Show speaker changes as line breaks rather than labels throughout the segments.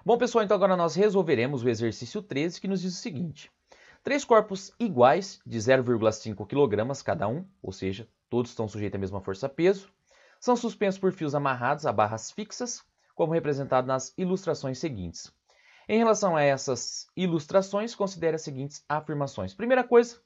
Bom, pessoal, então agora nós resolveremos o exercício 13, que nos diz o seguinte. 3 corpos iguais, de 0,5 kg cada um, ou seja, todos estão sujeitos à mesma força-peso, são suspensos por fios amarrados a barras fixas, como representado nas ilustrações seguintes. Em relação a essas ilustrações, considere as seguintes afirmações. Primeira coisa,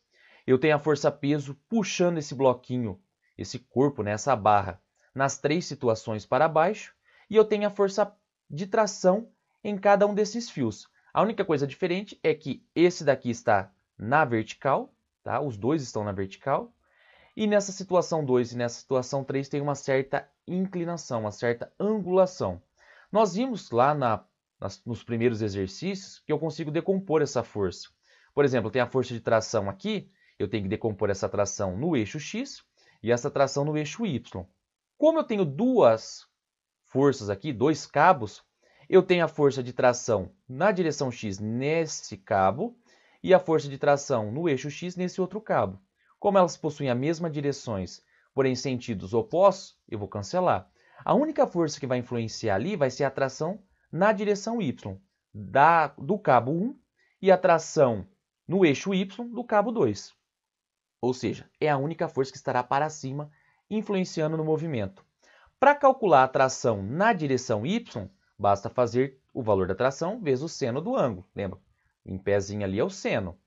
eu tenho a força-peso puxando esse bloquinho, esse corpo, essa barra, nas 3 situações para baixo, e eu tenho a força de tração em cada um desses fios. A única coisa diferente é que esse daqui está na vertical, tá? Os dois estão na vertical, e nessa situação 2 e nessa situação 3 tem uma certa inclinação, uma certa angulação. Nós vimos lá nos primeiros exercícios que eu consigo decompor essa força. Por exemplo, eu tenho a força de tração aqui, eu tenho que decompor essa tração no eixo X e essa tração no eixo Y. Como eu tenho duas forças aqui, dois cabos, eu tenho a força de tração na direção X nesse cabo e a força de tração no eixo X nesse outro cabo. Como elas possuem as mesmas direções, porém sentidos opostos, eu vou cancelar. A única força que vai influenciar ali vai ser a tração na direção Y do cabo 1 e a tração no eixo Y do cabo 2. Ou seja, é a única força que estará para cima, influenciando no movimento. Para calcular a tração na direção Y, basta fazer o valor da tração vezes o seno do ângulo. Lembra? Em pezinho ali é o seno.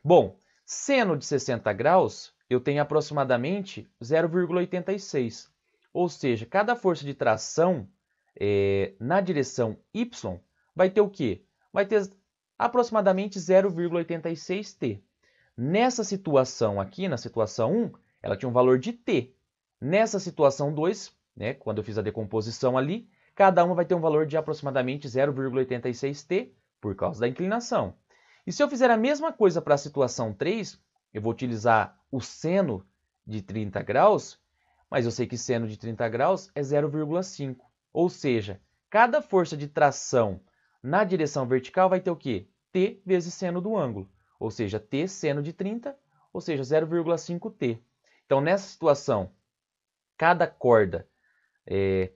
Bom, seno de 60 graus, eu tenho aproximadamente 0,86. Ou seja, cada força de tração na direção Y vai ter o quê? Vai ter aproximadamente 0,86 T. Nessa situação aqui, na situação 1, ela tinha um valor de T. Nessa situação 2, quando eu fiz a decomposição ali, cada uma vai ter um valor de aproximadamente 0,86 T por causa da inclinação. E se eu fizer a mesma coisa para a situação 3, eu vou utilizar o seno de 30 graus, mas eu sei que seno de 30 graus é 0,5. Ou seja, cada força de tração na direção vertical vai ter o quê? T vezes seno do ângulo. Ou seja, T seno de 30, ou seja, 0,5 T. Então, nessa situação, cada corda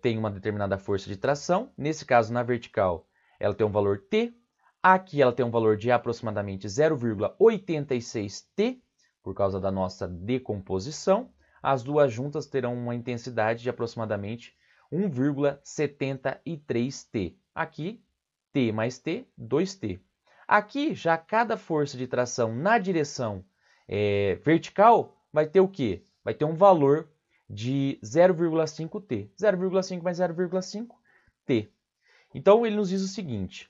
tem uma determinada força de tração. Nesse caso, na vertical, ela tem um valor T. Aqui ela tem um valor de aproximadamente 0,86 T, por causa da nossa decomposição. As duas juntas terão uma intensidade de aproximadamente 1,73 T. Aqui, T mais T, 2T. Aqui, já cada força de tração na direção vertical vai ter o quê? Vai ter um valor de 0,5 T. 0,5 mais 0,5 T. Então, ele nos diz o seguinte.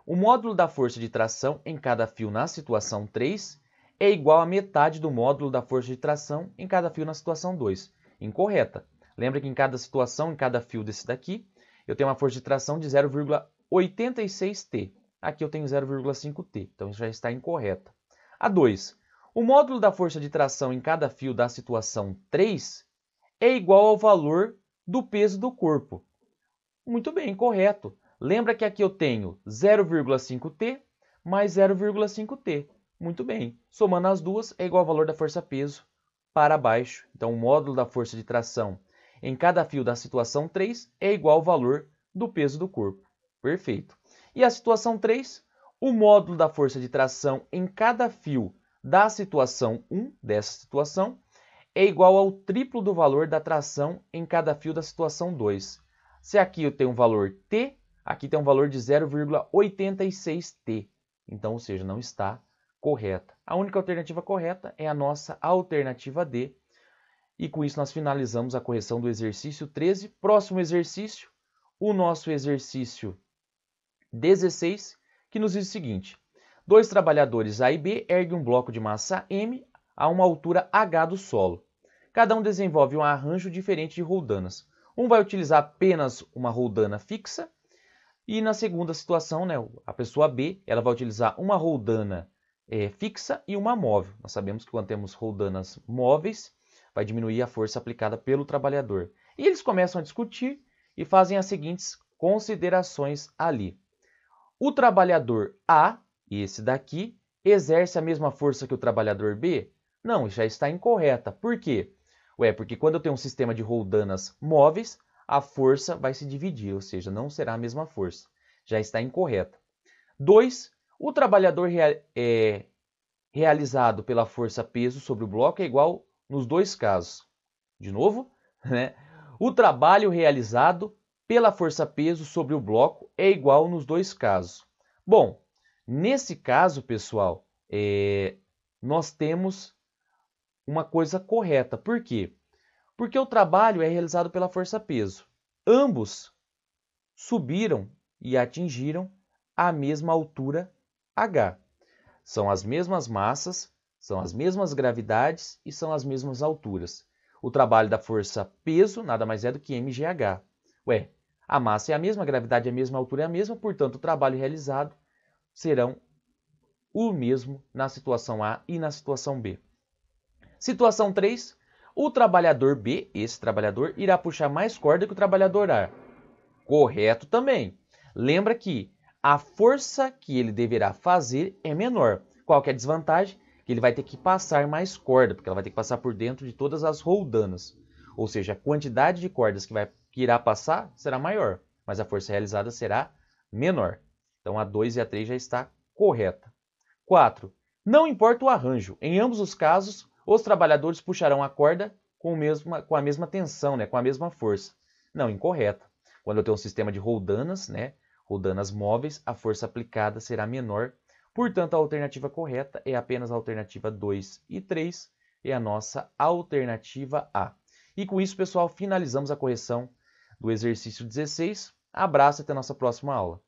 O módulo da força de tração em cada fio na situação 3 é igual a metade do módulo da força de tração em cada fio na situação 2. Incorreta. Lembra que em cada situação, em cada fio desse daqui, eu tenho uma força de tração de 0,86 T. Aqui eu tenho 0,5 T, então isso já está incorreta. A 2. O módulo da força de tração em cada fio da situação 3 é igual ao valor do peso do corpo. Muito bem, correto. Lembra que aqui eu tenho 0,5 T mais 0,5 T. Muito bem. Somando as duas é igual ao valor da força-peso para baixo. Então, o módulo da força de tração em cada fio da situação 3 é igual ao valor do peso do corpo. Perfeito. E a situação 3, o módulo da força de tração em cada fio da situação 1, dessa situação, é igual ao triplo do valor da tração em cada fio da situação 2. Se aqui eu tenho um valor T, aqui tem um valor de 0,86 T. Então, ou seja, não está correta. A única alternativa correta é a nossa alternativa D. E com isso nós finalizamos a correção do exercício 13. Próximo exercício, o nosso exercício 16, que nos diz o seguinte. 2 trabalhadores A e B erguem um bloco de massa M a uma altura H do solo. Cada um desenvolve um arranjo diferente de roldanas. Um vai utilizar apenas uma roldana fixa e na segunda situação, a pessoa B, ela vai utilizar uma roldana fixa e uma móvel. Nós sabemos que quando temos roldanas móveis, vai diminuir a força aplicada pelo trabalhador. E eles começam a discutir e fazem as seguintes considerações ali. O trabalhador A, esse daqui, exerce a mesma força que o trabalhador B? Não, já está incorreta. Por quê? Porque quando eu tenho um sistema de roldanas móveis, a força vai se dividir, ou seja, não será a mesma força. já está incorreta. 2. O trabalhador realizado pela força-peso sobre o bloco é igual nos dois casos. De novo, né? O trabalho realizado pela força-peso sobre o bloco é igual nos dois casos. Bom, nesse caso, pessoal, nós temos uma coisa correta. Por quê? Porque o trabalho é realizado pela força-peso. Ambos subiram e atingiram a mesma altura h. São as mesmas massas, são as mesmas gravidades e são as mesmas alturas. O trabalho da força-peso nada mais é do que mgh. Ué, a massa é a mesma, a gravidade é a mesma, a altura é a mesma, portanto, o trabalho realizado serão o mesmo na situação A e na situação B. Situação 3, o trabalhador B, esse trabalhador, irá puxar mais corda que o trabalhador A. Correto também. Lembra que a força que ele deverá fazer é menor. Qual que é a desvantagem? Que ele vai ter que passar mais corda, porque ela vai ter que passar por dentro de todas as roldanas. Ou seja, a quantidade de cordas que irá passar será maior, mas a força realizada será menor. Então a 2 e a 3 já está correta. 4. Não importa o arranjo. Em ambos os casos, os trabalhadores puxarão a corda com a mesma tensão, né, com a mesma força. Não, incorreta. Quando eu tenho um sistema de roldanas, né, roldanas móveis, a força aplicada será menor. Portanto, a alternativa correta é apenas a alternativa 2 e 3, é a nossa alternativa A. E com isso, pessoal, finalizamos a correção do exercício 16. Abraço e até a nossa próxima aula.